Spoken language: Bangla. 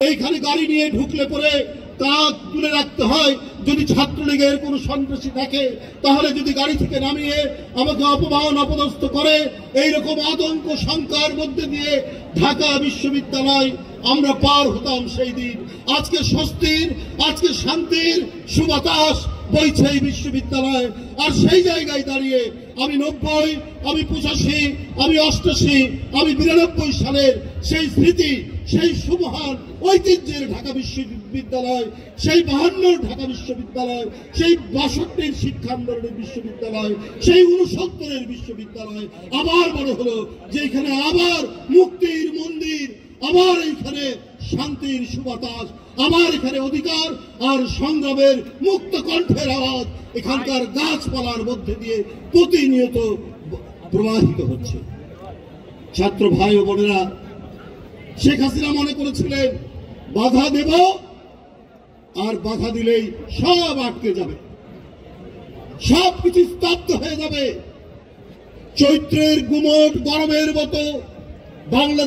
এইখানে গাড়ি নিয়ে ঢুকলে পরে কাজ তুলে রাখতে হয়। যদি ছাত্রলীগের কোনো সন্ত্রাসী থাকে তাহলে যদি গাড়ি থেকে নামিয়ে আমাকে অপমান অপদস্থ করে, এইরকম আতঙ্ক শঙ্কার মধ্যে দিয়ে ঢাকা বিশ্ববিদ্যালয় আমরা পার হতাম সেই দিন। আজকে স্বস্তির, আজকে শান্তির সুবাতাস বইছে এই বিশ্ববিদ্যালয়। আর সেই জায়গায় দাঁড়িয়ে আমি 90, আমি 85, আমি 88, আমি 92 সালের সেই স্মৃতি, সেই সুমহান ঐতিহ্যের ঢাকা বিশ্ববিদ্যালয়, সেই 52 ঢাকা বিশ্ববিদ্যালয়, সেই 62 শিক্ষা আন্দোলনের বিশ্ববিদ্যালয়, সেই 69 বিশ্ববিদ্যালয় আবার মনে হলো যে এখানে আবার মুক্তির মন্দির, আবার এখানে শান্তির সুবাতাস, আবার এখানে অধিকার আর সংগ্রামের মুক্ত কণ্ঠের আওয়াজ এখানকার গাছপালার মধ্যে দিয়ে প্রতিনিয়ত প্রবাহিত হচ্ছে। ছাত্র ভাই ও বোনেরা, শেখ হাসিনা মনে করেছিলেন বাধা দেব আর বাধা দিলেই সব আটকে যাবে, সবকিছু স্তব্ধ হয়ে যাবে। চৈত্রের গুমট গরমের মতো বাংলা